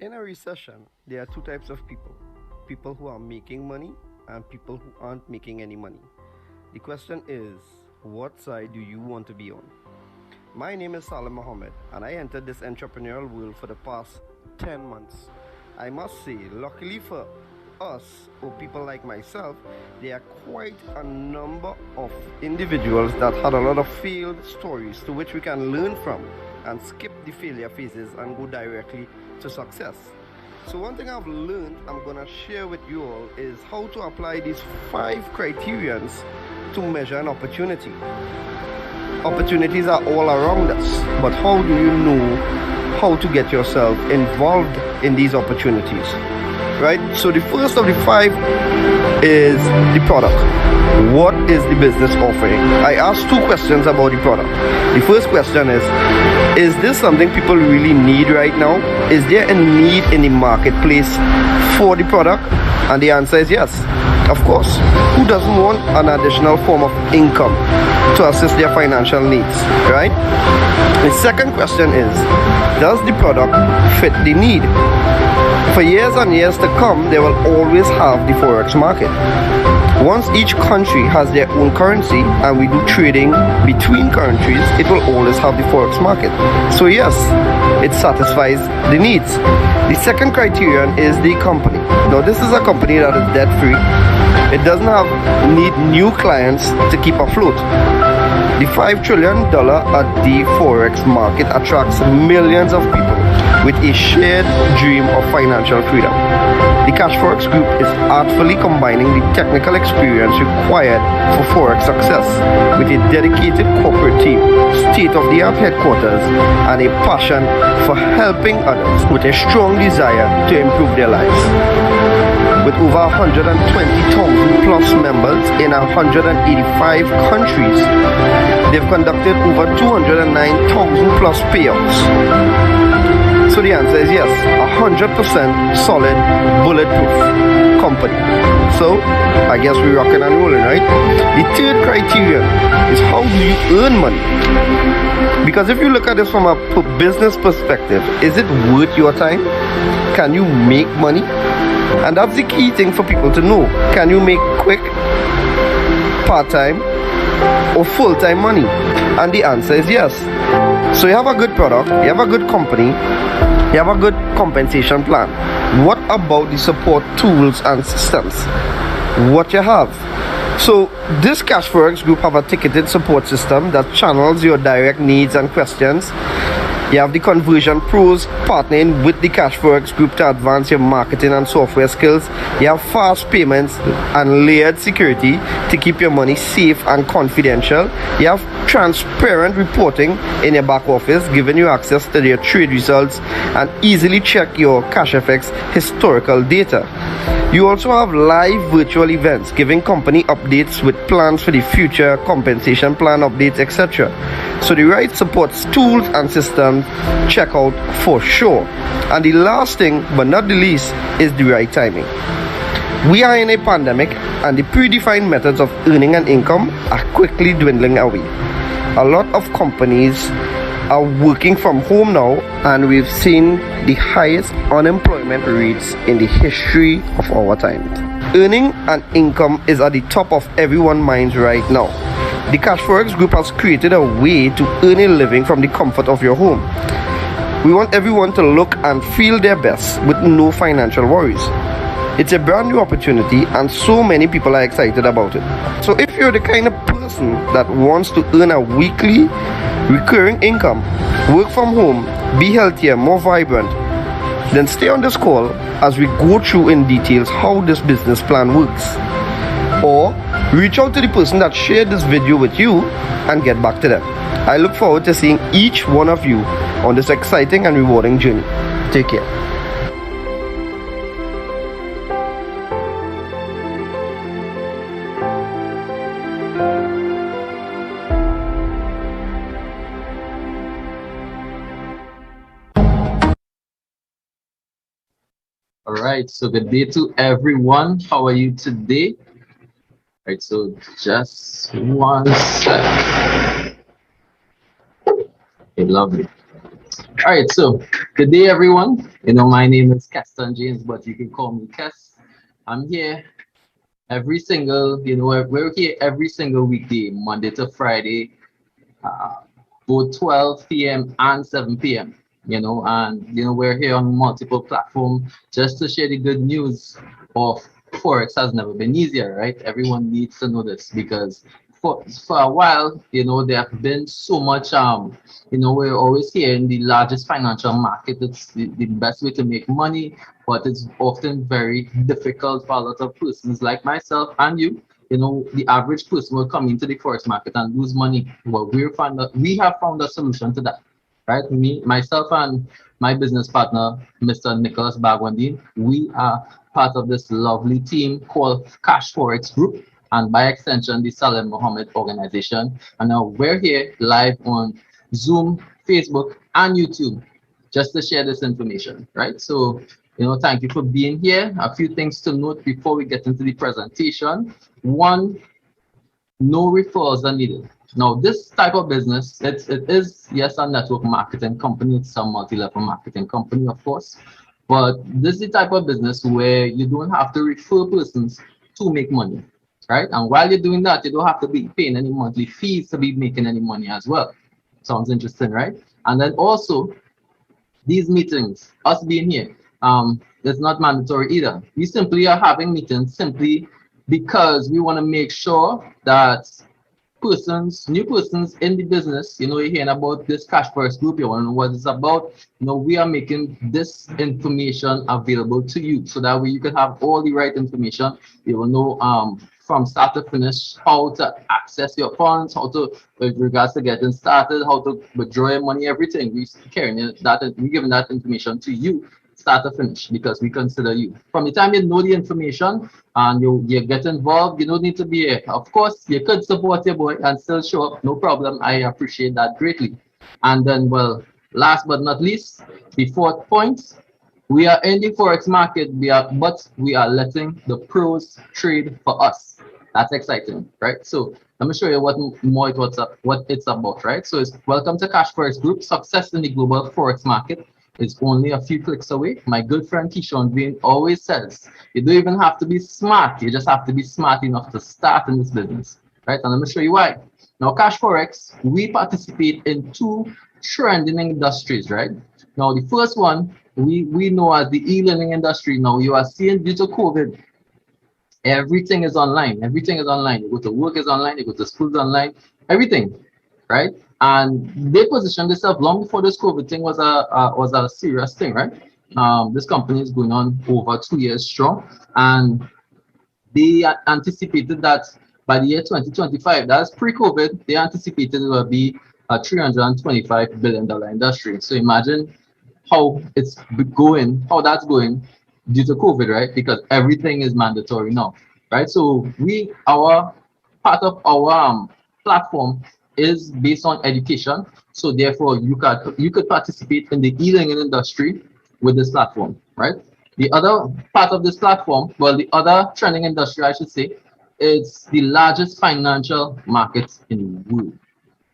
In a recession, there are two types of people: people who are making money and people who aren't making any money. The question is, what side do you want to be on? My name is Salim Mohammed, and I entered this entrepreneurial world for the past 10 months. I must say, luckily for us, or people like myself, there are quite a number of individuals that had a lot of failed stories to which we can learn from and skip the failure phases and go directly to success. So one thing I've learned I'm gonna share with you all is how to apply these 5 criterions to measure an opportunity. Opportunities are all around us, but how do you know how to get yourself involved in these opportunities? Right? So the first of the 5 is the product. What is the business offering? I asked 2 questions about the product. The first question is this something people really need right now? Is there a need in the marketplace for the product? And the answer is yes. Of course, who doesn't want an additional form of income to assist their financial needs, right? The second question is, does the product fit the need? For years and years to come, they will always have the Forex market. Once each country has their own currency and we do trading between countries, it will always have the Forex market. So yes, it satisfies the needs. The second criterion is the company. Now this is a company that is debt free. It doesn't need new clients to keep afloat. The $5 trillion a day Forex market attracts millions of people with a shared dream of financial freedom. The Cashfx group is artfully combining the technical experience required for Forex success with a dedicated corporate team, state-of-the-art headquarters, and a passion for helping others with a strong desire to improve their lives. With over 120,000 plus members in 185 countries, they've conducted over 209,000 plus payouts. So the answer is yes, 100% solid, bulletproof company. So I guess we're rocking and rolling, right? The third criterion is, how do you earn money? Because if you look at this from a business perspective, is it worth your time? Can you make money? And that's the key thing for people to know. Can you make quick, part-time, or full-time money? And the answer is yes. So you have a good product, you have a good company, you have a good compensation plan. What about the support tools and systems? What you have? So this Cashfx group have a ticketed support system that channels your direct needs and questions. You have the conversion pros partnering with the Cashfx group to advance your marketing and software skills. You have fast payments and layered security to keep your money safe and confidential. You have transparent reporting in your back office, giving you access to your trade results and easily check your Cashfx historical data. You also have live virtual events giving company updates with plans for the future, compensation plan updates, etc. So the right support tools and systems, check out for sure. And the last thing but not the least is the right timing. We are in a pandemic and the predefined methods of earning an income are quickly dwindling away. A lot of companies are working from home now, and we've seen the highest unemployment rates in the history of our time. Earning an income is at the top of everyone's minds right now. The Cashfx group has created a way to earn a living from the comfort of your home. We want everyone to look and feel their best with no financial worries. It's a brand new opportunity and so many people are excited about it. So if you're the kind of person that wants to earn a weekly recurring income, work from home, be healthier, more vibrant, then stay on this call as we go through in details how this business plan works. Or reach out to the person that shared this video with you and get back to them. I look forward to seeing each one of you on this exciting and rewarding journey. Take care. All right, so good day to everyone. How are you today? All right, so just one sec. Okay, lovely. All right, so good day, everyone. My name is Keston James, but you can call me Kes. I'm here every single, we're here every single weekday, Monday to Friday, uh, both 12 p.m. and 7 p.m. And we're here on multiple platforms just to share the good news of Forex has never been easier, right? Everyone needs to know this because for a while, there have been so much we're always here in the largest financial market. It's the best way to make money, but it's often very difficult for a lot of persons like myself and you. The average person will come into the forex market and lose money. Well, we have found a solution to that, right? Myself, and my business partner, Mr. Nicholas Bagwandin, we are part of this lovely team called Cash Forex Group, and by extension, the Salem Mohammed organization. And now we're here live on Zoom, Facebook, and YouTube just to share this information, right? So, thank you for being here. A few things to note before we get into the presentation. One, no referrals are needed. Now, this type of business, it is, yes, a network marketing company. It's a multi-level marketing company, of course. But this is the type of business where you don't have to refer persons to make money, right? And while you're doing that, you don't have to be paying any monthly fees to be making any money as well. Sounds interesting, right? And then also, these meetings, us being here, it's not mandatory either. We simply are having meetings simply because we want to make sure that new persons in the business, you're hearing about this cash first group, you want to know what it's about. We are making this information available to you so that way you can have all the right information. You will know from start to finish how to access your funds, how to, with regards to getting started, how to withdraw your money, everything. We're giving that information to you start to finish because we consider you. From the time you know the information and you get involved, you don't need to be here. Of course, you could support your boy and still show up, no problem. I appreciate that greatly. And then, well, last but not least, the fourth point, we are in the forex market, but we are letting the pros trade for us. That's exciting, right? So let me show you what it's about, right? So it's welcome to Cash Forex Group. Success in the global forex market is only a few clicks away. My good friend Keyshawn Green always says, you don't even have to be smart. You just have to be smart enough to start in this business, right? And let me show you why. Now, Cash Forex, we participate in two trending industries, right? Now, the first one, we know as the e-learning industry. Now, you are seeing due to COVID, everything is online. Everything is online. You go to work is online. You go to school is online. Everything, right? And they positioned themselves long before this COVID thing was a serious thing, right? This company is going on over 2 years strong, and they anticipated that by the year 2025, that's pre-COVID, they anticipated it will be a $325 billion industry. So imagine how that's going due to COVID, right? Because everything is mandatory now, right? So our part of our platform is based on education. So therefore, you could participate in the e-learning industry with this platform, right? The other part of this platform, well, the other trending industry, I should say, it's the largest financial market in the world.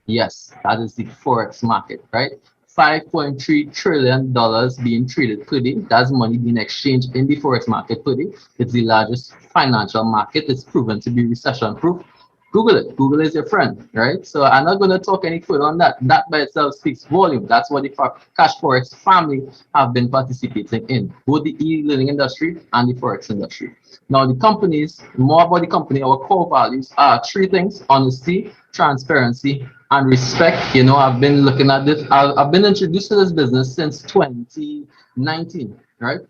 Yes, that is the forex market, right? $5.3 trillion being traded per day. That's money being exchanged in the forex market per day. It's the largest financial market. It's proven to be recession proof. Google it. Google is your friend, right? So I'm not going to talk any further on that. That by itself speaks volume. That's what the Cash Forex family have been participating in, both the e-learning industry and the Forex industry. Now, the companies, more about the company, our core values are three things: honesty, transparency, and respect. I've been looking at this. I've been introduced to this business since 2019, right?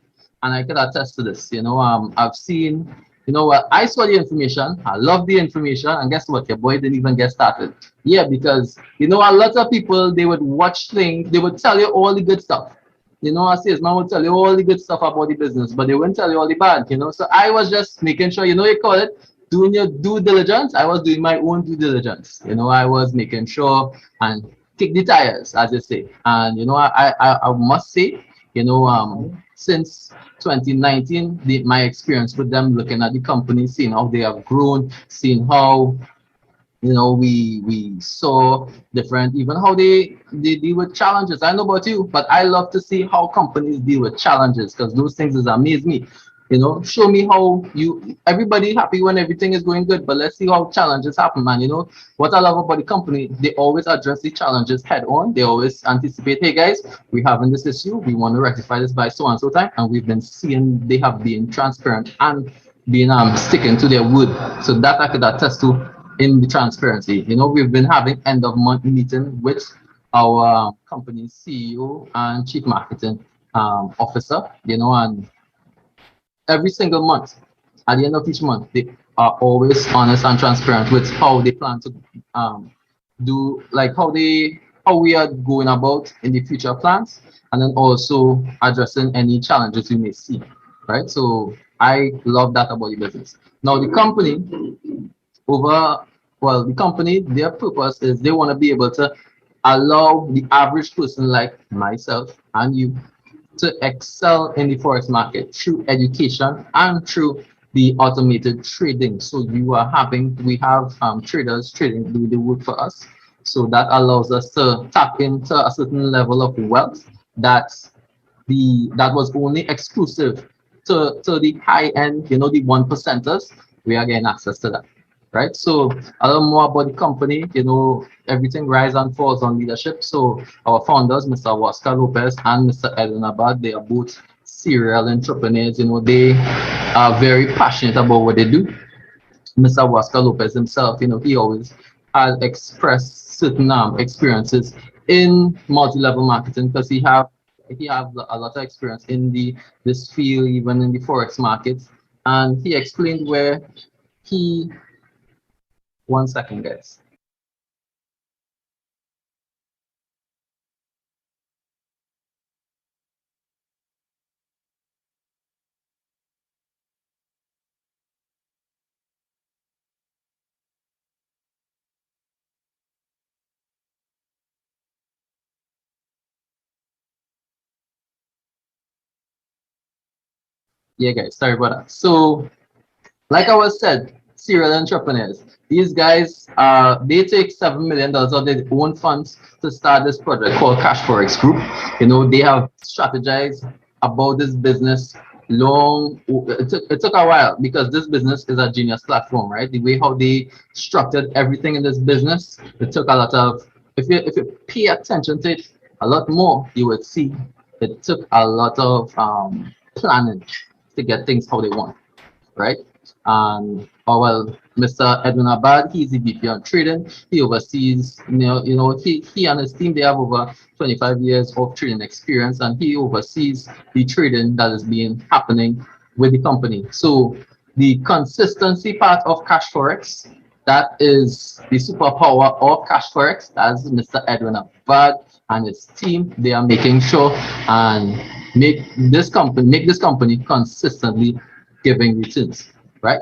And I can attest to this. I've seen, what, I saw the information, I love the information, and guess what? Your boy didn't even get started. Yeah, because a lot of people, they would watch things, they would tell you all the good stuff. I see his man would tell you all the good stuff about the business, but they wouldn't tell you all the bad. So I was just making sure, you call it doing your due diligence. I was doing my own due diligence. I was making sure and kick the tires, as they say. And I must say, since 2019, my experience with them, looking at the company, seeing how they have grown, seeing how we saw different, even how they deal with challenges. I know about you, but I love to see how companies deal with challenges, because those things is amaze me. Show me how everybody happy when everything is going good, but let's see how challenges happen, man. What I love about the company, they always address the challenges head on. They always anticipate, hey guys, we having this issue, we want to rectify this by so and so time, and we've been seeing they have been transparent and being sticking to their word. So that I could attest to in the transparency. We've been having end of month meeting with our company's CEO and chief marketing officer, and every single month, at the end of each month, they are always honest and transparent with how they plan to do, like how we are going about in the future plans, and then also addressing any challenges we may see, right? So I love that about the business. Now the company, over well, the company, their purpose is they want to be able to allow the average person like myself and you to excel in the forex market through education and through the automated trading. So we have traders trading, do the work for us. So that allows us to tap into a certain level of wealth that was only exclusive to the high end, the one percenters. We are getting access to that. Right. So a little more about the company, everything rise and falls on leadership. So our founders, Mr. Oscar Lopez and Mr. Edwin Abad, they are both serial entrepreneurs. They are very passionate about what they do. Mr. Oscar Lopez himself, he always has expressed certain experiences in multi-level marketing, because he have a lot of experience in this field, even in the forex markets, and he explained where he 1 second, guys. Yeah, guys, sorry about that. So, like I was said, serial entrepreneurs. These guys, they take $7 million of their own funds to start this project called Cashfx Group. They have strategized about this business long. It took a while, because this business is a genius platform, right? The way how they structured everything in this business, it took a lot of. If you pay attention to it a lot more, you would see it took a lot of planning to get things how they want, right? And Mr. Edwin Abad, he's the VP on trading. He oversees, he and his team, they have over 25 years of trading experience, and he oversees the trading that is being happening with the company. So the consistency part of Cash Forex, that is the superpower of Cash Forex. That's Mr. Edwin Abad and his team. They are making sure and make this company consistently giving returns, right?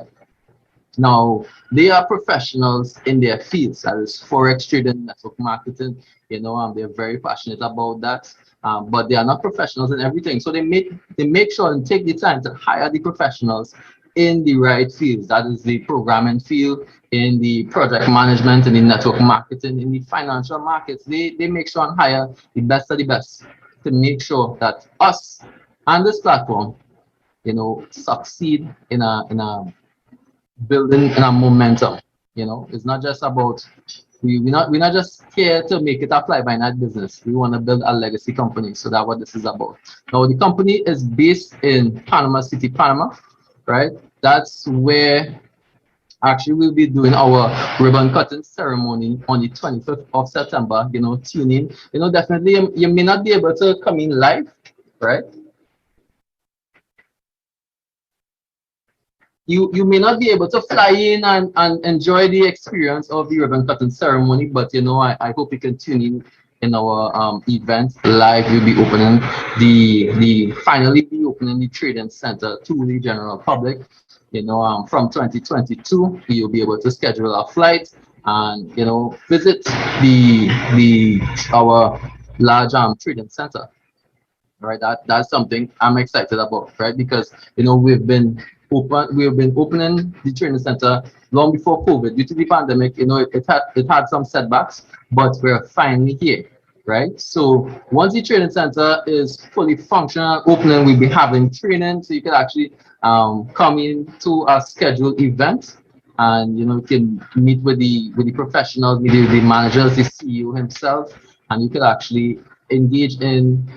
Now, they are professionals in their fields, that is forex trading, network marketing. They're very passionate about that. But they are not professionals in everything. So they make sure and take the time to hire the professionals in the right fields. That is the programming field, in the project management, in the network marketing, in the financial markets. They make sure and hire the best of the best to make sure that us and this platform, succeed in a building in a momentum. It's not just about we're not just here to make it a fly by night business. We want to build a legacy company. So that's what this is about. Now the company is based in Panama City, Panama, right? That's where actually we'll be doing our ribbon cutting ceremony on the 25th of September. Tune in. Definitely you may not be able to come in live, right? You may not be able to fly in and enjoy the experience of the ribbon cutting ceremony, but I hope you can tune in our event live. We'll be opening the finally be opening the trading center to the general public. From 2022, you'll be able to schedule a flight and visit the our large trading center. Right, that's something I'm excited about, right? Because we've been we have been opening the training center long before COVID. Due to the pandemic, it had some setbacks, but we're finally here, right? So once the training center is fully functional, opening, we'll be having training, so you can actually come in to a scheduled event, and you can meet with the professionals, meet with the managers, the CEO himself, and you can actually engage in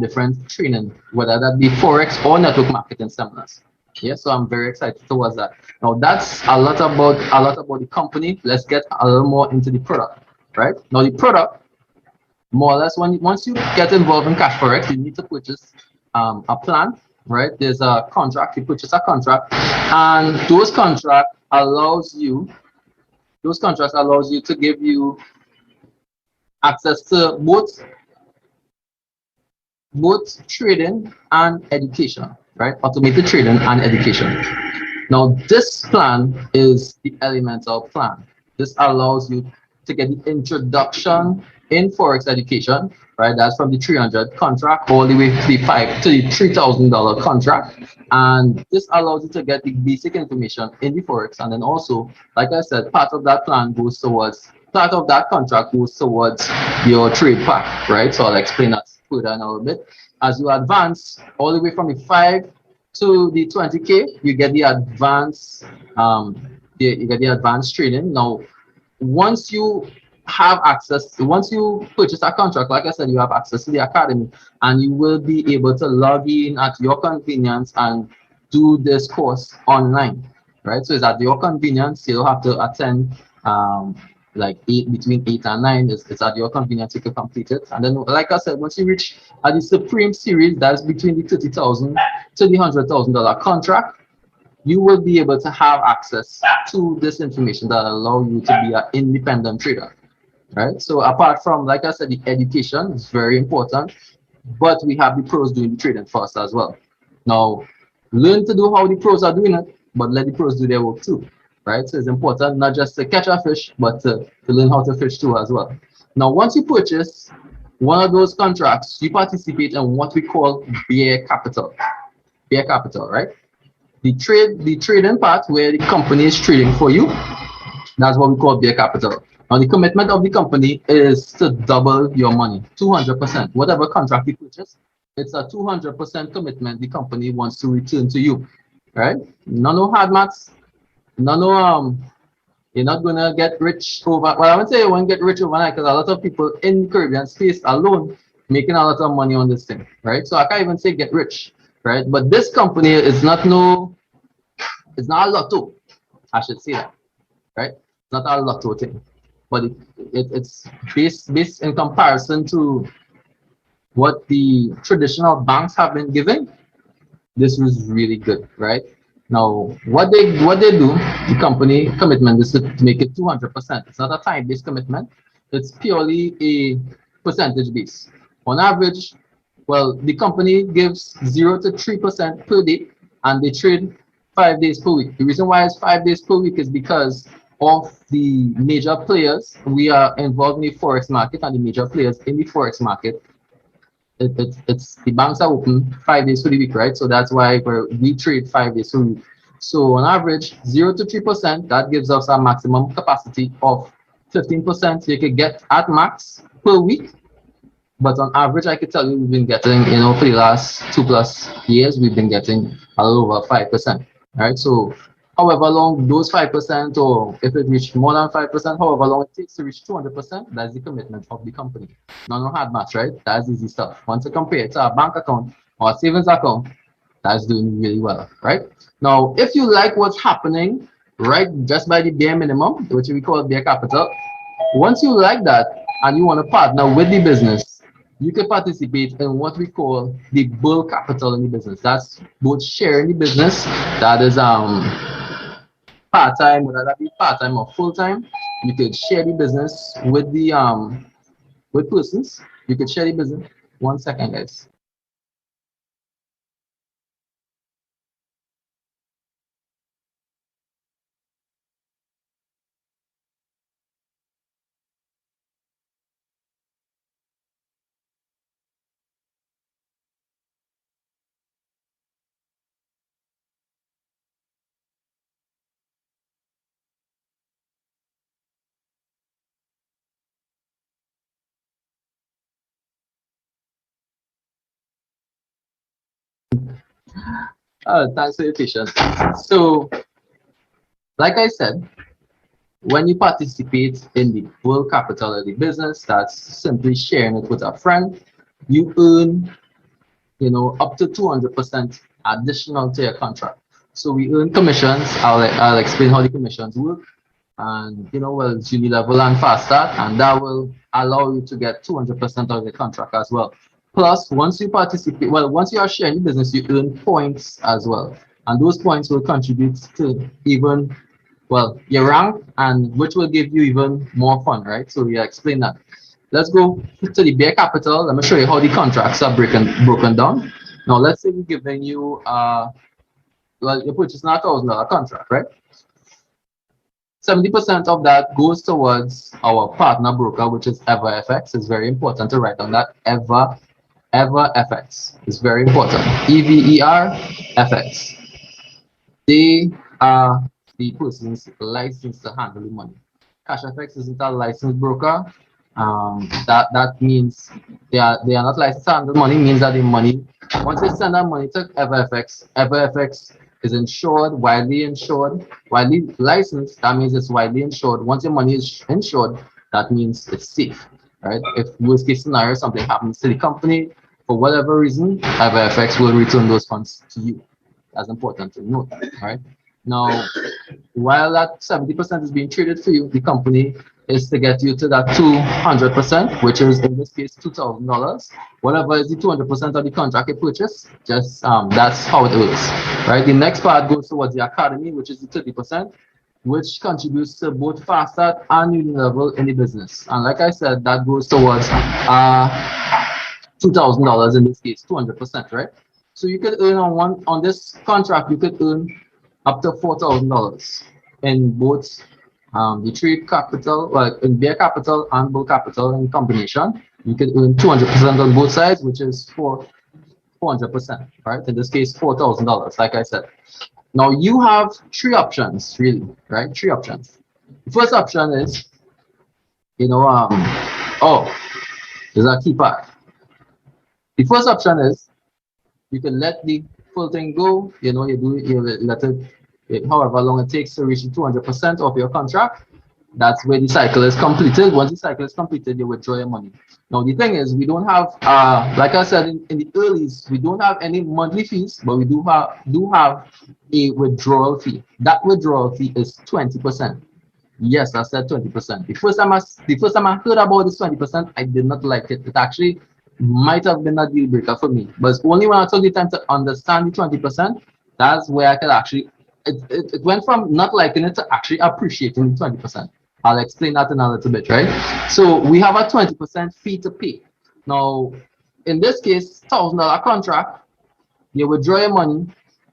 different training, whether that be forex or network marketing seminars. Yeah, so I'm very excited towards that. Now that's a lot about the company. Let's get a little more into the product, right? Now the product, more or less, once you get involved in cash forex, you need to purchase a plan, right? There's a contract. You purchase a contract, and those contracts allows you to give you access to both trading and education, right? Automated trading and education. Now, this plan is the elemental plan. This allows you to get the introduction in forex education, right? That's from the 300 contract all the way to the $3,000 contract, and this allows you to get the basic information in the forex, and then also, like I said, part of that contract goes towards your trade pack, right? So I'll explain that further in a little bit. As you advance all the way from the 5 to the 20K, you get the advanced trading. Now, once you once you purchase a contract, like I said, you have access to the academy, and you will be able to log in at your convenience and do this course online, right? So it's at your convenience. You don't have to attend like between 8 and 9. It's at your convenience. You can complete it, and then, like I said, once you reach at the Supreme Series, that's between the 30,000 to the $100,000 contract, you will be able to have access to this information that allow you to be an independent trader, right? So apart from, like I said, the education is very important, but we have the pros doing the trading for us as well. Now, learn to do how the pros are doing it, but let the pros do their work too, right? So it's important not just to catch a fish, but to learn how to fish too as well. Now, once you purchase one of those contracts, you participate in what we call bear capital. Bear capital, right? The trading part where the company is trading for you, that's what we call bear capital. Now the commitment of the company is to double your money, 200%. Whatever contract you purchase, it's a 200% commitment the company wants to return to you, right? No hard maths, no you're not gonna get rich over. Well, I would say you won't get rich overnight, because a lot of people in the Caribbean space alone making a lot of money on this thing, right? So I can't even say get rich, right? But this company is it's not a lotto, I should say that, right? It's not a lotto thing, but it's based in comparison to what the traditional banks have been giving. This was really good, right? Now, what they do, the company commitment is to make it 200%. It's not a time-based commitment. It's purely a percentage base. On average, well, the company gives 0 to 3% per day, and they trade 5 days per week. The reason why it's 5 days per week is because of the major players. We are involved in the forex market, and the major players in the forex market, it's the banks are open 5 days for the week, right? So that's why we trade 5 days a week. So on average, 0 to 3%, that gives us a maximum capacity of 15% you could get at max per week. But on average, I could tell you we've been getting, for the last 2+ years, we've been getting a little over 5%, right? So however long those 5%, or if it reached more than 5%, however long it takes to reach 200%, that's the commitment of the company. No hard maths, right? That's easy stuff. Once you compare it to a bank account or a savings account, that's doing really well, right? Now, if you like what's happening, right, just by the bare minimum, which we call bare capital, once you like that and you want to partner with the business, you can participate in what we call the bull capital in the business. That's both sharing the business, that is part-time, whether that be part-time or full-time. You could share the business with the with persons. You could share the business. 1 second, guys. Thanks for your patience. So, like I said, when you participate in the full capital of the business, that's simply sharing it with a friend, you earn, up to 200% additional to your contract. So we earn commissions. I'll explain how the commissions work. And well, it's Unilevel and fast start, and that will allow you to get 200% of the contract as well. Plus, once you participate, well, once you are sharing the business, you earn points as well, and those points will contribute to even, well, your rank, and which will give you even more fun, right? So we explain that. Let's go to the bare capital. Let me show you how the contracts are broken down. Now, let's say we're giving you well, you're purchasing a $1,000 contract, right? 70% of that goes towards our partner broker, which is EverFX. It's very important to write down that EverFX is very important. EverFX. They are the persons licensed to handle the money. Cashfx isn't a licensed broker. That means they are not licensed to handle money. Means that the money, once they send that money to EverFX is insured, widely licensed. That means it's widely insured. Once your money is insured, that means it's safe, right? If worst case scenario, something happens to the company for whatever reason, EverFX will return those funds to you. That's important to note, right? Now, while that 70% is being traded for you, the company is to get you to that 200%, which is in this case $2,000. Whatever is the 200% of the contract you purchase, just that's how it works, right? The next part goes towards the academy, which is the 30%, which contributes to both Faststart and Unilevel in the business. And like I said, that goes towards $2,000 in this case, 200%, right? So you could earn on this contract, you could earn up to $4,000 in both the trade capital, well, in bare capital and bull capital in combination. You could earn 200% on both sides, which is 400%, right? In this case, $4,000, like I said. Now you have three options, really, right? Three options. The first option is, oh, there's a key part. The first option is you can let the full thing go. You let it, however long it takes to reach 200% of your contract. That's where the cycle is completed. Once the cycle is completed, you withdraw your money. Now the thing is, we don't have, like I said in the earlies, we don't have any monthly fees, but we do have a withdrawal fee. That withdrawal fee is 20%. Yes, I said 20%. The first time I heard about this 20%, I did not like it. It actually might have been a deal breaker for me. But it's only when I took the time to understand the 20%, that's where I could actually, it went from not liking it to actually appreciating the 20%. I'll explain that in a little bit, right? So we have a 20% fee to pay. Now, in this case, $1,000 contract, you withdraw your money,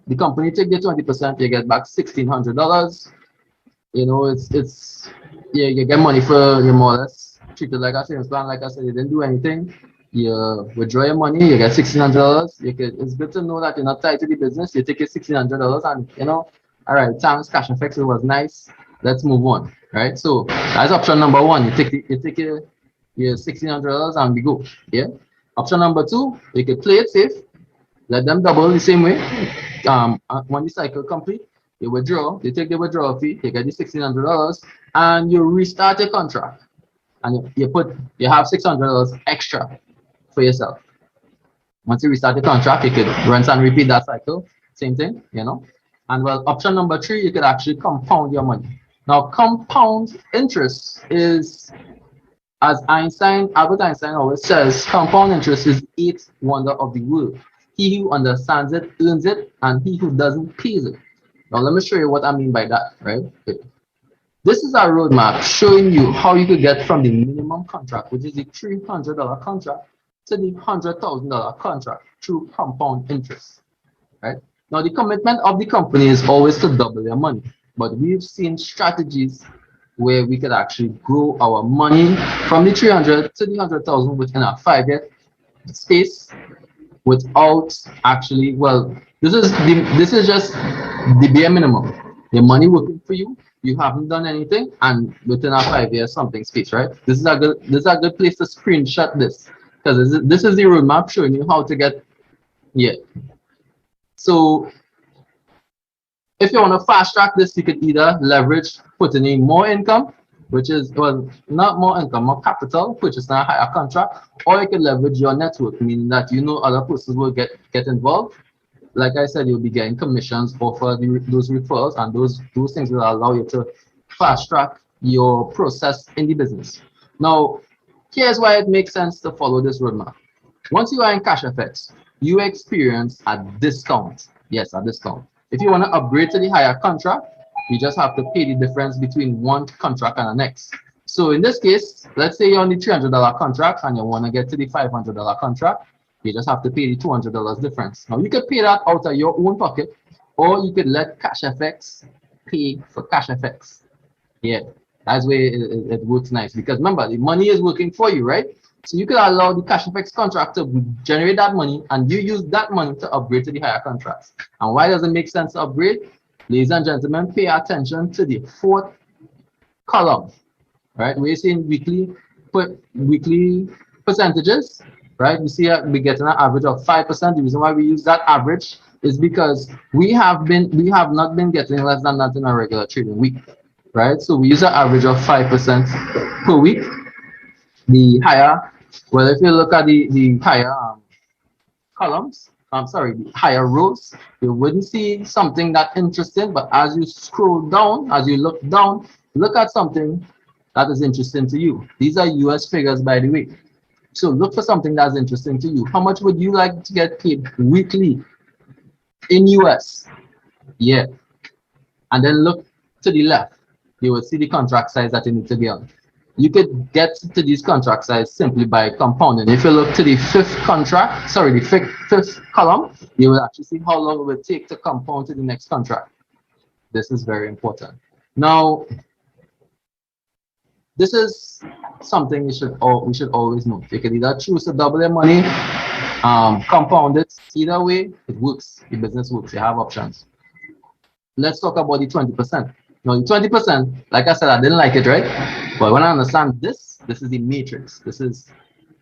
the company take the 20%, you get back $1,600. Yeah, you get money for your more or less treated like a savings plan. Like I said, you didn't do anything. You withdraw your money, you get $1,600. It's good to know that you're not tied to the business. You take your $1,600 and all right, thanks, Cashfx, it was nice. Let's move on, right? So that's option number one. You take your $1,600 and we go. Yeah. Option number two, you can play it safe. Let them double the same way. When the cycle complete, you withdraw, you take the withdrawal fee, you get the $1,600, and you restart your contract. And you have $600 extra for yourself. Once you restart the contract, you could rinse and repeat that cycle. Same thing, And well, option number three, you could actually compound your money. Now, compound interest is, as Albert Einstein always says, compound interest is the eighth wonder of the world. He who understands it earns it, and he who doesn't pays it. Now, let me show you what I mean by that, right? This is our roadmap showing you how you could get from the minimum contract, which is the $300 contract, to the $100,000 contract through compound interest, right? Now, the commitment of the company is always to double your money, but we've seen strategies where we could actually grow our money from the 300 to the 100,000 within a 5-year space without actually, well, this is just the bare minimum. The money working for you, you haven't done anything, and within a 5 years something space, right? This is a good place to screenshot this, because this is the roadmap showing you how to get, yeah. So if you want to fast track this, you could either leverage, put in more income, which is, well, not more income, more capital, which is not a higher contract, or you could leverage your network, meaning that you know other persons will get involved. Like I said, you'll be getting commissions off of those referrals, and those things will allow you to fast track your process in the business. Now, here's why it makes sense to follow this roadmap. Once you are in Cashfx, you experience a discount. Yes, a discount. If you want to upgrade to the higher contract, you just have to pay the difference between one contract and the next. So in this case, let's say you're on the $300 contract and you want to get to the $500 contract, you just have to pay the $200 difference. Now you could pay that out of your own pocket, or you could let Cashfx pay for Cashfx. Yeah, that's where it works nice, because remember, the money is working for you, right? So you could allow the Cashfx contract to generate that money, and you use that money to upgrade to the higher contracts. And why does it make sense to upgrade? Ladies and gentlemen, pay attention to the fourth column, right? We're seeing weekly percentages, right? We see we're getting an average of 5%. The reason why we use that average is because we have not been getting less than that in a regular trading week, right? So we use an average of 5% per week. The higher, well, if you look at the higher columns, I'm sorry, the higher rows, you wouldn't see something that interesting, but as you scroll down, as you look down, look at something that is interesting to you. These are US figures, by the way. So look for something that's interesting to you. How much would you like to get paid weekly in US? Yeah. And then look to the left. You will see the contract size that you need to be on. You could get to these contract size simply by compounding. If you look to the fifth column, you will actually see how long it will take to compound to the next contract. This is very important. Now, this is something we should always know. You can either choose to double your money, compound it. Either way, it works. The business works. You have options. Let's talk about the 20%. Now, the 20%, like I said, I didn't like it, right? But when I understand this is the matrix. This is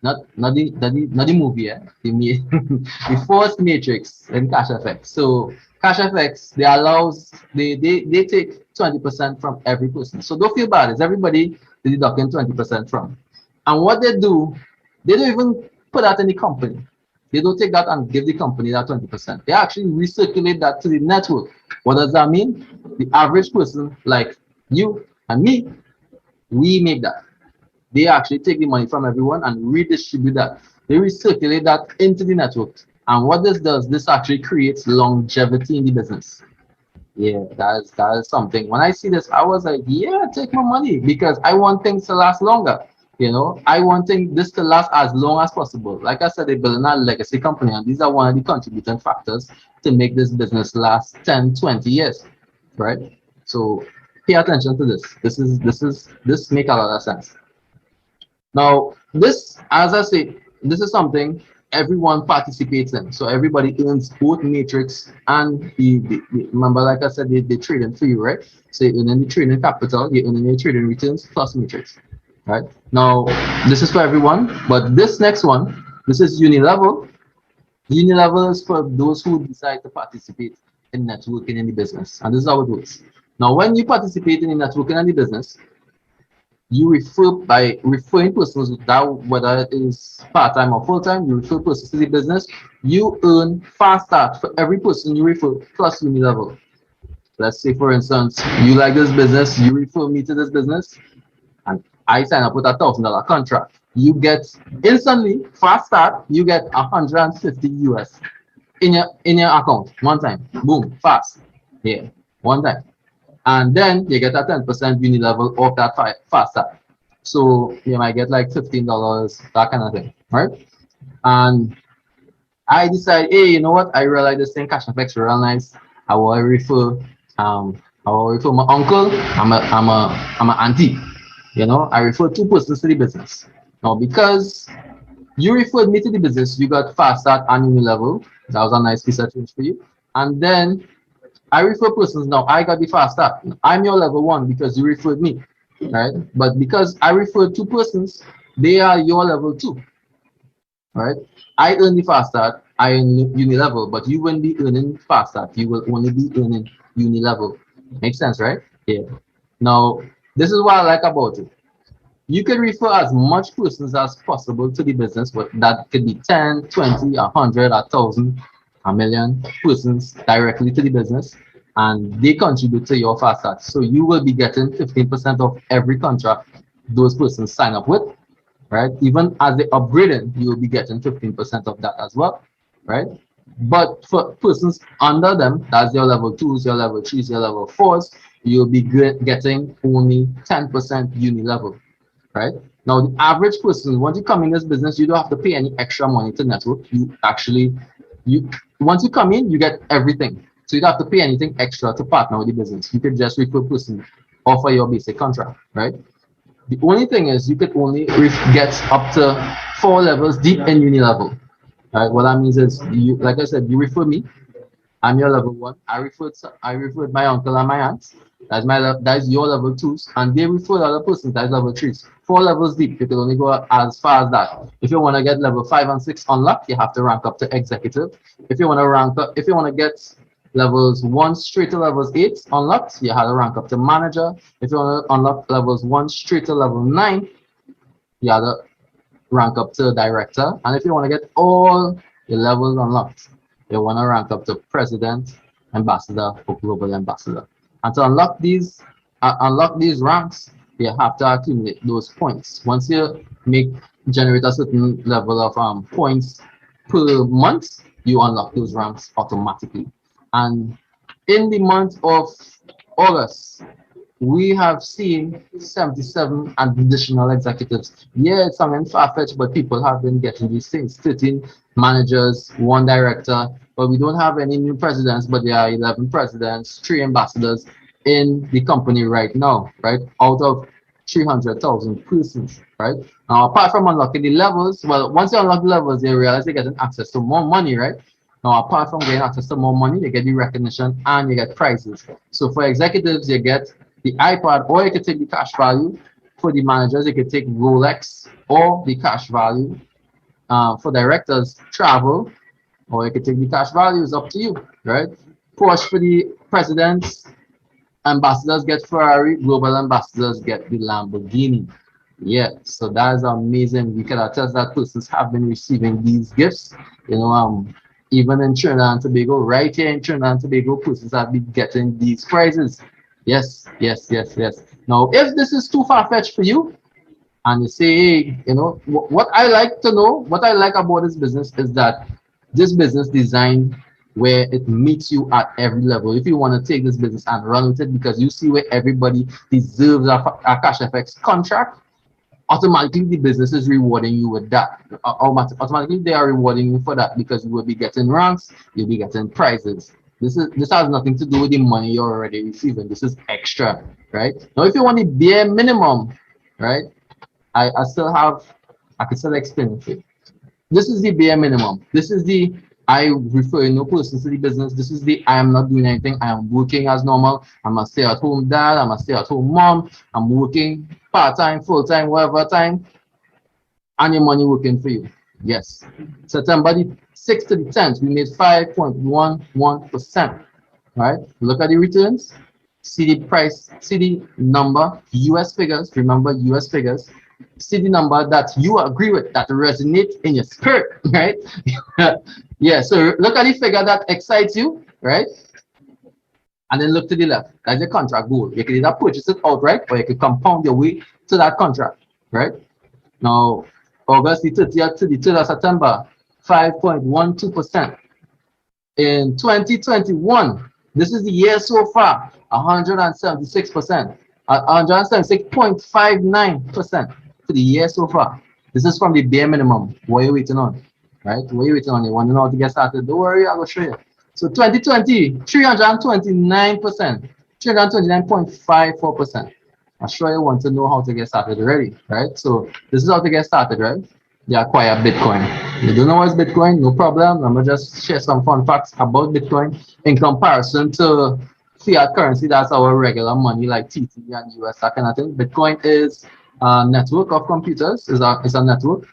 not the movie, yeah? The first matrix in Cashfx. So Cashfx, they take 20% from every person. So don't feel bad. It's everybody they deducting 20% from. And what they do, they don't even put that in the company. They don't take that and give the company that 20%. They actually recirculate that to the network. What does that mean? The average person like you and me, we make that. They actually take the money from everyone and redistribute that. They recirculate that into the network. And what this does, this actually creates longevity in the business. Yeah, that is something. When I see this, I was like, yeah, take my money, because I want things to last longer. You know, I want this to last as long as possible. Like I said, they're building a legacy company, and these are one of the contributing factors to make this business last 10, 20 years, right? So pay attention to this. This make a lot of sense. Now, this, as I say, this is something everyone participates in. So everybody earns both matrix and remember, like I said, they trading for you, right? So you earn the trading capital, you earn the trading returns plus matrix, right? Now, this is for everyone, but this next one, this is Unilevel. Unilevel is for those who decide to participate in networking in the business. And this is how it works. Now, when you participate in the networking in the business, you refer by referring persons that, whether it is part-time or full-time, you refer persons to the business, you earn fast start for every person you refer plus Unilevel. Let's say, for instance, you like this business, you refer me to this business, and I sign up with $1,000 contract. You get instantly fast start, you get 150 US in your account one time. Boom, fast. Yeah, one time. And then you get a 10% Unilevel off that fast start. So you might get like $15, that kind of thing, right? And I decide, hey, you know what? I realize this thing Cashfx real nice. I will refer my uncle. I'm a auntie. You know, I refer two persons to the business. Now, because you referred me to the business, you got fast start and Unilevel. That was a nice piece of change for you. And then I refer persons now. I got the fast start. I'm your level 1 because you referred me, right? But because I referred 2 persons, they are your level 2, right? I earn the fast start. I earn Unilevel, but you wouldn't be earning Passcode. You will only be earning Unilevel. Makes sense, right? Yeah. Now, this is what I like about it. You can refer as much persons as possible to the business, but that could be 10, 20, 100, 1,000, a million persons directly to the business, and they contribute to your Passcode. So you will be getting 15% of every contract those persons sign up with, right? Even as they upgrading, you will be getting 15% of that as well, right? But for persons under them, that's your level 2s, your level 3s, your level 4s, you'll be getting only 10% Unilevel, right? Now, the average person, once you come in this business, you don't have to pay any extra money to network. You actually, you once you come in, you get everything. So you don't have to pay anything extra to partner with the business. You could just refer person, offer your basic contract, right? The only thing is you could only get up to 4 levels deep in Unilevel. Right? What that means is you, like I said, you refer me, I'm your level 1. I referred my uncle and my aunt. That's your level 2s, and they refer the other person, that's level 3s. 4 levels deep, you can only go as far as that. If you want to get level 5 and 6 unlocked, you have to rank up to executive. If you want to rank up, if you want to get levels 1 straight to levels 8 unlocked, you have to rank up to manager. If you want to unlock levels 1 straight to level 9, you have to rank up to director. And if you want to get all the levels unlocked, you want to rank up to president, ambassador, or global ambassador. And to unlock these ranks, you have to accumulate those points. Once you generate a certain level of points per month, you unlock those ranks automatically. And in the month of August, we have seen 77 additional executives. Yeah, it's something far-fetched, but people have been getting these things. 13 managers, 1 director, but we don't have any new presidents, but there are 11 presidents, 3 ambassadors in the company right now, right? Out of 300,000 persons, right? Now, apart from unlocking the levels, well, once you unlock the levels, they realize they're getting access to more money, right? Now, apart from getting access to more money, you get the recognition and you get prizes. So for executives, you get the iPad, or you can take the cash value. For the managers, you can take Rolex or the cash value. For directors, travel, or you can take the cash value. It's up to you, right? Porsche for the presidents, ambassadors get Ferrari, global ambassadors get the Lamborghini. Yeah, so that is amazing. We can attest that persons have been receiving these gifts. Even in Trinidad and Tobago, right here in Trinidad and Tobago, persons have been getting these prizes. Yes, yes, yes, yes. Now, if this is too far-fetched for you, and you say, hey, what I like to know, what I like about this business is that this business designed where it meets you at every level. If you want to take this business and run with it because you see where everybody deserves a Cashfx contract, automatically the business is rewarding you with that. Automatically they are rewarding you for that because you will be getting ranks, you'll be getting prizes. This has nothing to do with the money you're already receiving. This is extra, right? Now, if you want the bare minimum, right? I can still explain it. This is the bare minimum. This is the I refer no person to the business. This is the I am not doing anything. I am working as normal. I'm a stay-at-home dad. I'm a stay-at-home mom. I'm working part-time, full-time, whatever time, and your money working for you. Yes. September the 6th to the 10th, we made 5.11%. Right? Look at the returns. See the price, see the number, US figures. Remember US figures. See the number that you agree with, that resonates in your spirit, right? Yeah, so look at the figure that excites you, right? And then look to the left. That's your contract goal. You can either purchase it outright or you can compound your way to that contract, right? Now, August the 30th to the 3rd of September, 5.12%. In 2021, this is the year so far, 176%, 176.59% for the year so far. This is from the bare minimum. What are you waiting on? Right? What are you waiting on? You want to know how to get started? Don't worry, I'll show you. So 2020, 329%, 329.54%. I'm sure you want to know how to get started already, right? So this is how to get started, right? You acquire Bitcoin. You don't know what's Bitcoin? No problem. I'm gonna just share some fun facts about Bitcoin in comparison to fiat currency. That's our regular money like TT and US, that kind of thing. Bitcoin is a network of computers. Is a network.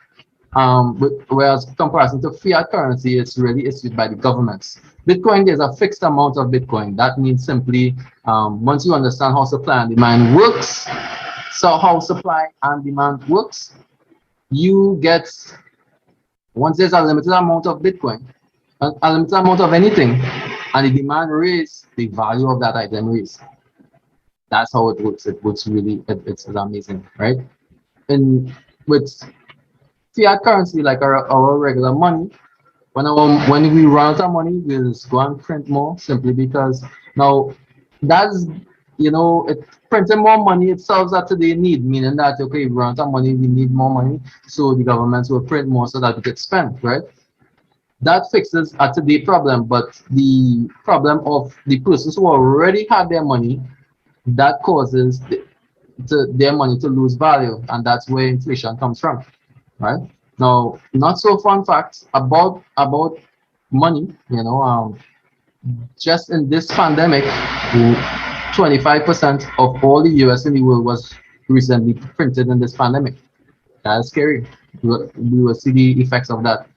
Whereas comparison to fiat currency, it's really issued by the governments. Bitcoin, there's a fixed amount of Bitcoin. That means simply once you understand how supply and demand works, so how supply and demand works, you get, once there's a limited amount of Bitcoin, a limited amount of anything, and the demand raise, the value of that item raise. That's how it works. It works really, it's amazing, right? And with fiat currency, like our regular money, when we run out of money, we'll just go and print more simply because now that's, it printing more money itself that they need, meaning that okay, we run out of money, we need more money, so the governments will print more so that we could spend, right? That fixes a today problem, but the problem of the persons who already had their money, that causes their money to lose value, and that's where inflation comes from, right? Now, not so fun facts about money, just in this pandemic, 25% of all the US in the world was recently printed in this pandemic. That's scary. We will see the effects of that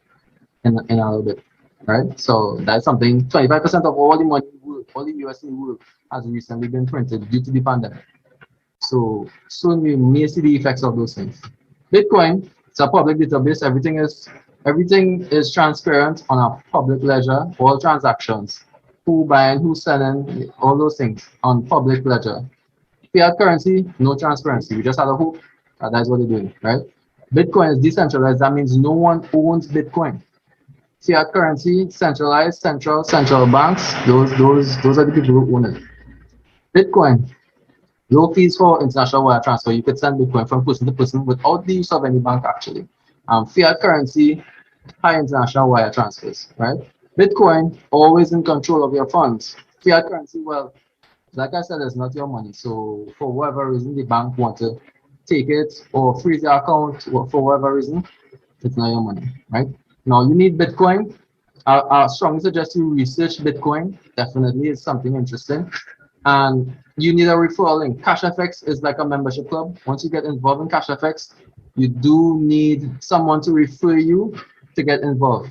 in a little bit, right? So that's something. 25% of all the money, all the US in the world, has recently been printed due to the pandemic. So soon we may see the effects of those things. Bitcoin, it's a public database. Everything is transparent on a public ledger. All transactions, who buying, who selling, all those things on public ledger. Fiat currency, no transparency. We just had a hope that that's what they're doing, right? Bitcoin is decentralized. That means no one owns Bitcoin. Fiat currency, centralized, central banks. Those are the people who own it. Bitcoin, low fees for international wire transfer. You could send Bitcoin from person to person without the use of any bank actually. Fiat currency, high international wire transfers, right? Bitcoin, always in control of your funds. Fiat currency, well, like I said, it's not your money. So for whatever reason, the bank want to take it or freeze your account or for whatever reason, it's not your money, right? Now you need Bitcoin. I strongly suggest you research Bitcoin. Definitely, it's something interesting. And you need a referral link. Cashfx is like a membership club. Once you get involved in Cashfx, you do need someone to refer you to get involved.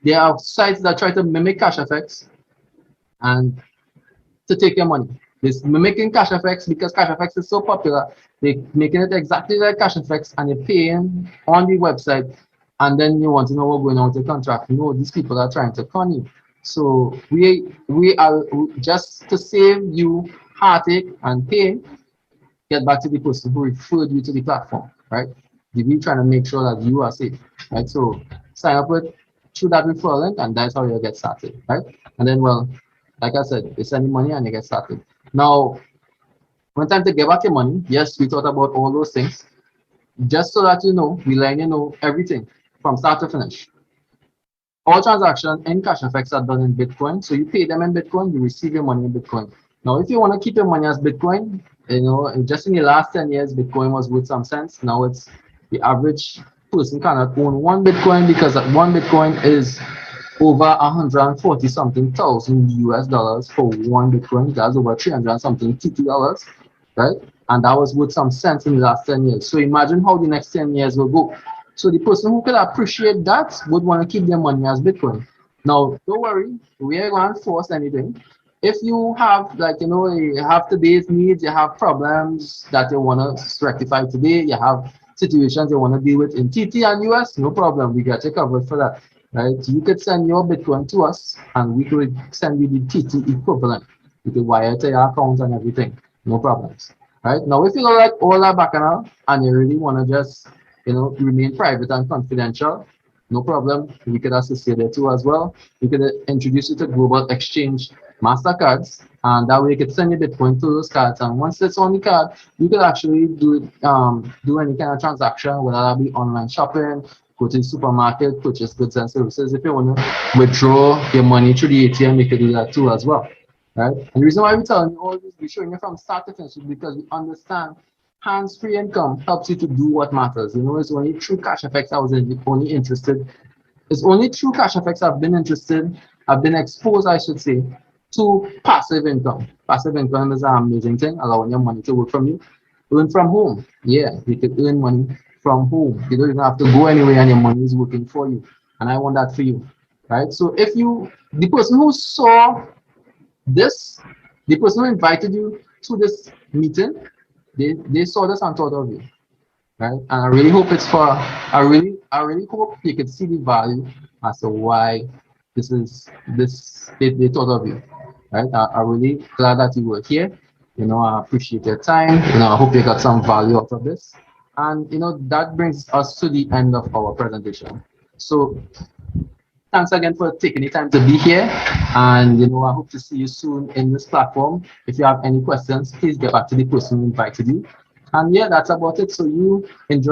There are sites that try to mimic Cashfx and to take your money. It's mimicking Cashfx because Cashfx is so popular. They're making it exactly like Cashfx and you're paying on the website, and then you want to know what's going on with the contract. No, these people are trying to con you. So we are just to save you heartache and pain, get back to the person who referred you to the platform, right? We're trying to make sure that you are safe, right? So sign up with through that referral link, and that's how you get started, right? And then, well, like I said, you send the money and you get started. Now, when time to get back your money, yes, we thought about all those things. Just so that you know, we let you know everything from start to finish. All transactions in Cashfx are done in Bitcoin. So you pay them in Bitcoin, you receive your money in Bitcoin. Now, if you want to keep your money as Bitcoin, just in the last 10 years, Bitcoin was worth some sense. Now it's the average person cannot own one Bitcoin because one Bitcoin is over 140 something thousand US dollars for one Bitcoin. That's over 300 something TT dollars, right? And that was worth some sense in the last 10 years. So imagine how the next 10 years will go. So the person who could appreciate that would want to keep their money as Bitcoin. Now, don't worry, we are going to force anything. If you have, you have today's needs, you have problems that you want to rectify today, you have situations you want to deal with in TT and US, no problem. We got you covered for that, right? You could send your Bitcoin to us and we could send you the TT equivalent. You could wire to your account and everything, no problems, right? Now, if you don't like all that background and you really want to just remain private and confidential, no problem. We could assist you there too as well. We could introduce you to global exchange MasterCards, and that way you could send your Bitcoin to those cards. And once it's on the card, you could actually do any kind of transaction, whether that be online shopping, go to the supermarket, purchase goods and services. If you want to withdraw your money through the ATM, you could do that too as well. Right? And the reason why we're telling you all this, we're showing you from start to finish, is because we understand hands-free income helps you to do what matters. It's only through Cashfx I was only interested. It's only through Cashfx I've been exposed, I should say, to passive income. Passive income is an amazing thing, allowing your money to work from you. Earn from home. Yeah, you could earn money from home. You don't even have to go anywhere, and your money is working for you. And I want that for you, right? So if you, the person who saw this, the person who invited you to this meeting, they saw this and thought of you, right? And I really hope it's for, I really hope you can see the value as to why this is this they thought of you, right? I'm really glad that you were here. I appreciate your time. I hope you got some value out of this. And that brings us to the end of our presentation. So thanks again for taking the time to be here. And I hope to see you soon in this platform. If you have any questions, please get back to the person who invited you. And yeah, that's about it. So you enjoy